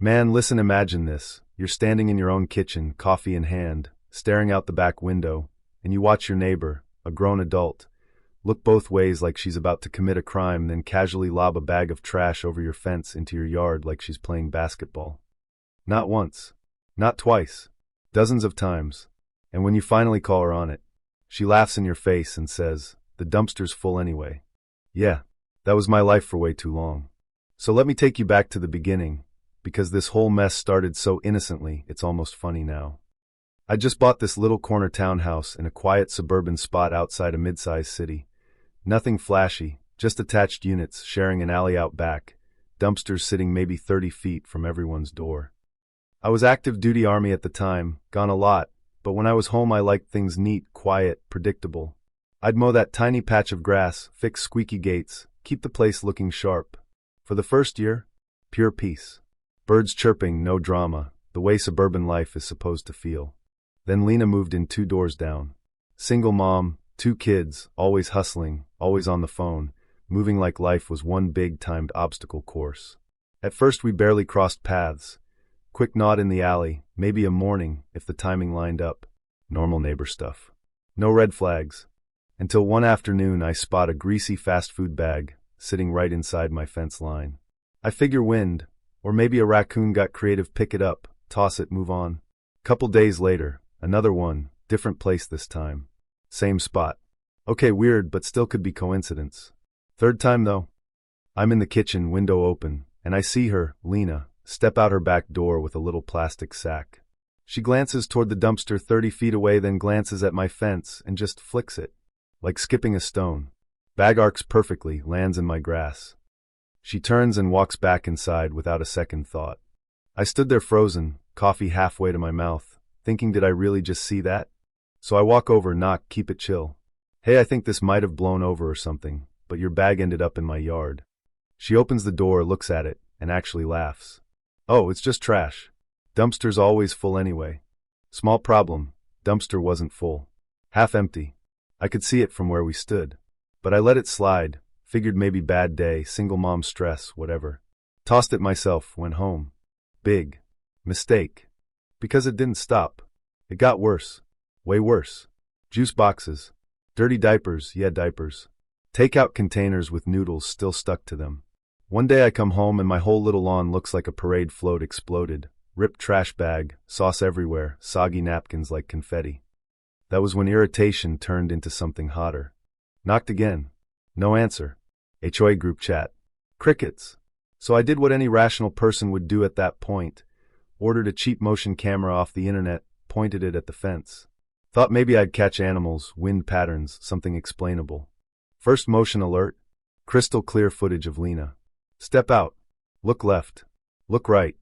Man, listen, imagine this. You're standing in your own kitchen, coffee in hand, staring out the back window, and you watch your neighbor, a grown adult, look both ways like she's about to commit a crime, then casually lob a bag of trash over your fence into your yard like she's playing basketball. Not once. Not twice. Dozens of times. And when you finally call her on it, she laughs in your face and says, "The dumpster's full anyway." Yeah, that was my life for way too long. So let me take you back to the beginning, because this whole mess started so innocently, it's almost funny now. I just bought this little corner townhouse in a quiet suburban spot outside a mid-sized city. Nothing flashy, just attached units sharing an alley out back, dumpsters sitting maybe 30 feet from everyone's door. I was active duty Army at the time, gone a lot, but when I was home I liked things neat, quiet, predictable. I'd mow that tiny patch of grass, fix squeaky gates, keep the place looking sharp. For the first year, pure peace. Birds chirping, no drama, the way suburban life is supposed to feel. Then Lena moved in 2 doors down. Single mom, 2 kids, always hustling, always on the phone, moving like life was one big timed obstacle course. At first we barely crossed paths. Quick nod in the alley, maybe a morning if the timing lined up. Normal neighbor stuff. No red flags. Until one afternoon I spot a greasy fast food bag sitting right inside my fence line. I figure wind, or maybe a raccoon got creative, pick it up, toss it, move on. Couple days later, another one, different place this time. Same spot. Okay, weird, but still could be coincidence. Third time though. I'm in the kitchen, window open, and I see her, Lena, step out her back door with a little plastic sack. She glances toward the dumpster 30 feet away, then glances at my fence and just flicks it. Like skipping a stone. Bag arcs perfectly, lands in my grass. She turns and walks back inside without a second thought. I stood there frozen, coffee halfway to my mouth, thinking, did I really just see that? So I walk over, knock, keep it chill. Hey, I think this might have blown over or something, but your bag ended up in my yard. She opens the door, looks at it, and actually laughs. Oh, it's just trash. Dumpster's always full anyway. Small problem, dumpster wasn't full. Half empty. I could see it from where we stood. But I let it slide. Figured maybe bad day, single mom stress, whatever. Tossed it myself, went home. Big mistake. Because it didn't stop. It got worse. Way worse. Juice boxes. Dirty diapers, yeah, diapers. Takeout containers with noodles still stuck to them. One day I come home and my whole little lawn looks like a parade float exploded. Ripped trash bag, sauce everywhere, soggy napkins like confetti. That was when irritation turned into something hotter. Knocked again. No answer. HOA group chat. Crickets. So I did what any rational person would do at that point. Ordered a cheap motion camera off the internet, pointed it at the fence. Thought maybe I'd catch animals, wind patterns, something explainable. First motion alert. Crystal clear footage of Lena. Step out. Look left. Look right.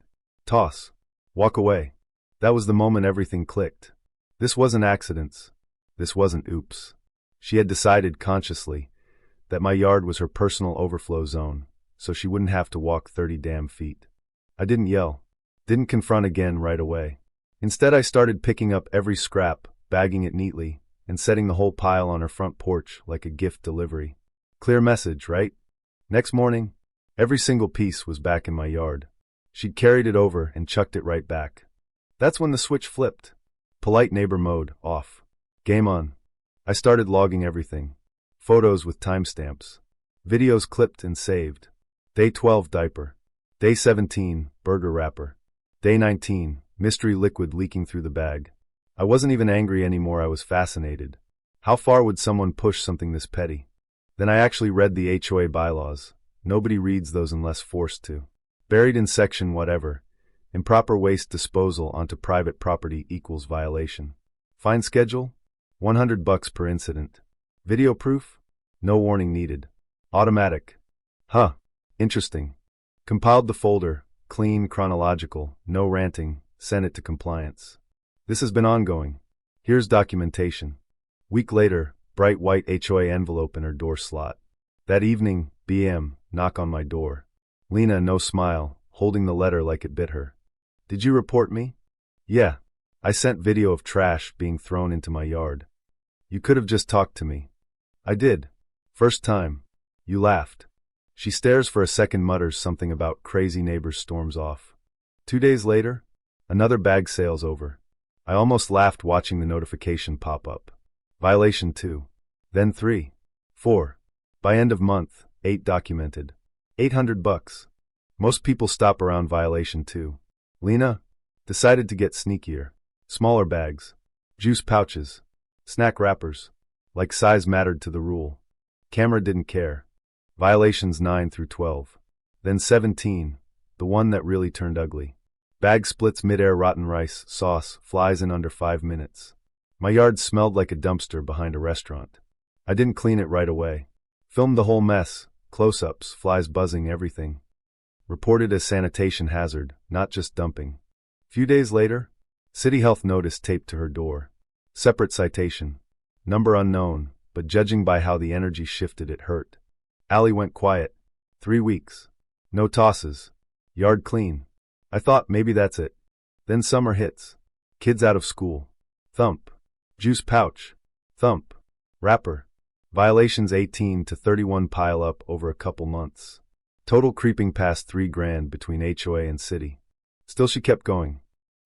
Toss. Walk away. That was the moment everything clicked. This wasn't accidents. This wasn't oops. She had decided consciously that my yard was her personal overflow zone, so she wouldn't have to walk 30 damn feet. I didn't yell. Didn't confront again right away. Instead I started picking up every scrap, bagging it neatly, and setting the whole pile on her front porch like a gift delivery. Clear message, right? Next morning, every single piece was back in my yard. She'd carried it over and chucked it right back. That's when the switch flipped. Polite neighbor mode, off. Game on. I started logging everything. Photos with timestamps. Videos clipped and saved. Day 12, diaper. Day 17, burger wrapper. Day 19, mystery liquid leaking through the bag. I wasn't even angry anymore, I was fascinated. How far would someone push something this petty? Then I actually read the HOA bylaws. Nobody reads those unless forced to. Buried in section whatever. Improper waste disposal onto private property equals violation. Fine schedule? $100 per incident. Video proof? No warning needed. Automatic. Huh. Interesting. Compiled the folder, clean, chronological, no ranting, sent it to compliance. This has been ongoing. Here's documentation. Week later, bright white HOA envelope in her door slot. That evening, BM, knock on my door. Lena, no smile, holding the letter like it bit her. Did you report me? Yeah. I sent video of trash being thrown into my yard. You could have just talked to me. I did. First time. You laughed. She stares for a second, mutters something about crazy neighbors, storms off. 2 days later, another bag sale's over. I almost laughed watching the notification pop up. Violation 2. Then 3. 4. By end of month, 8 documented. $800. Most people stop around violation 2. Lena decided to get sneakier. Smaller bags. Juice pouches. Snack wrappers. Like size mattered to the rule. Camera didn't care. Violations 9 through 12. Then 17, the one that really turned ugly. Bag splits mid-air, rotten rice, sauce, flies in under 5 minutes. My yard smelled like a dumpster behind a restaurant. I didn't clean it right away. Filmed the whole mess, close-ups, flies buzzing, everything. Reported as sanitation hazard, not just dumping. Few days later, City Health notice taped to her door. Separate citation. Number unknown, but judging by how the energy shifted, it hurt. Alley went quiet. 3 weeks. No tosses. Yard clean. I thought maybe that's it. Then summer hits. Kids out of school. Thump. Juice pouch. Thump. Wrapper. Violations 18 to 31 pile up over a couple months. Total creeping past $3,000 between HOA and city. Still she kept going.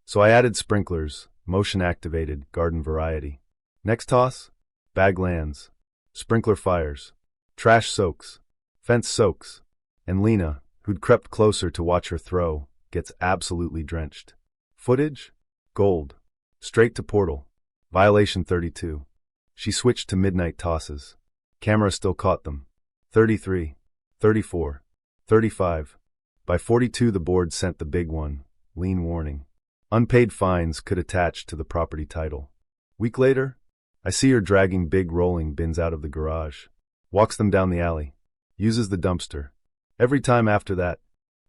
So I added sprinklers, motion activated, garden variety. Next toss? Bag lands. Sprinkler fires. Trash soaks. Fence soaks. And Lena, who'd crept closer to watch her throw, gets absolutely drenched. Footage? Gold. Straight to portal. Violation 32. She switched to midnight tosses. Camera still caught them. 33. 34. 35. By 42 the board sent the big one, lien warning. Unpaid fines could attach to the property title. Week later, I see her dragging big rolling bins out of the garage. Walks them down the alley. Uses the dumpster. Every time after that.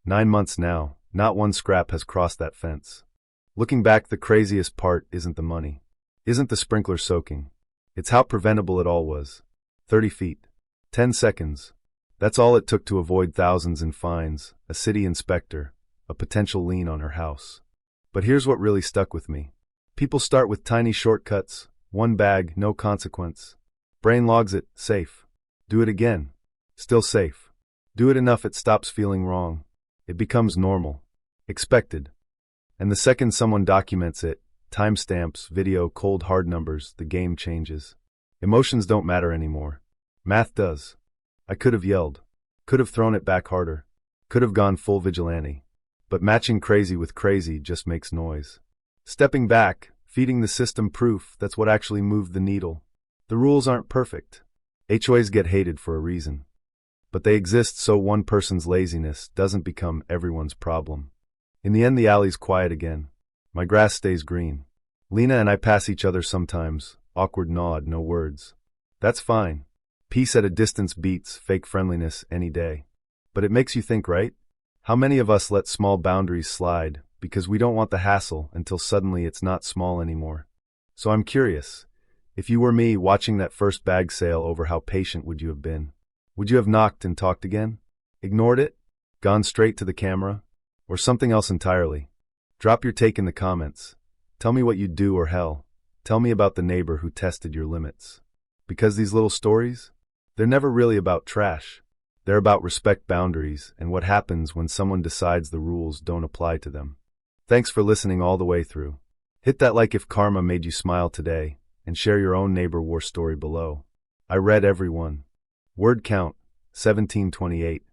9 months now, not one scrap has crossed that fence. Looking back, the craziest part isn't the money. Isn't the sprinkler soaking. It's how preventable it all was. 30 feet. 10 seconds. That's all it took to avoid thousands in fines, a city inspector, a potential lien on her house. But here's what really stuck with me. People start with tiny shortcuts, one bag, no consequence. Brain logs it, safe. Do it again. Still safe. Do it enough it stops feeling wrong. It becomes normal. Expected. And the second someone documents it, timestamps, video, cold hard numbers, the game changes. Emotions don't matter anymore. Math does. I could have yelled. Could have thrown it back harder. Could have gone full vigilante. But matching crazy with crazy just makes noise. Stepping back, feeding the system proof, that's what actually moved the needle. The rules aren't perfect. HOAs get hated for a reason. But they exist so one person's laziness doesn't become everyone's problem. In the end, the alley's quiet again. My grass stays green. Lena and I pass each other sometimes, awkward nod, no words. That's fine. Peace at a distance beats fake friendliness any day. But it makes you think, right? How many of us let small boundaries slide because we don't want the hassle until suddenly it's not small anymore? So I'm curious, if you were me watching that first bag sale over, how patient would you have been? Would you have knocked and talked again? Ignored it? Gone straight to the camera? Or something else entirely? Drop your take in the comments. Tell me what you'd do, or hell, tell me about the neighbor who tested your limits. Because these little stories, they're never really about trash. They're about respect, boundaries, and what happens when someone decides the rules don't apply to them. Thanks for listening all the way through. Hit that like if karma made you smile today, and share your own neighbor war story below. I read every one. Word count, 1728.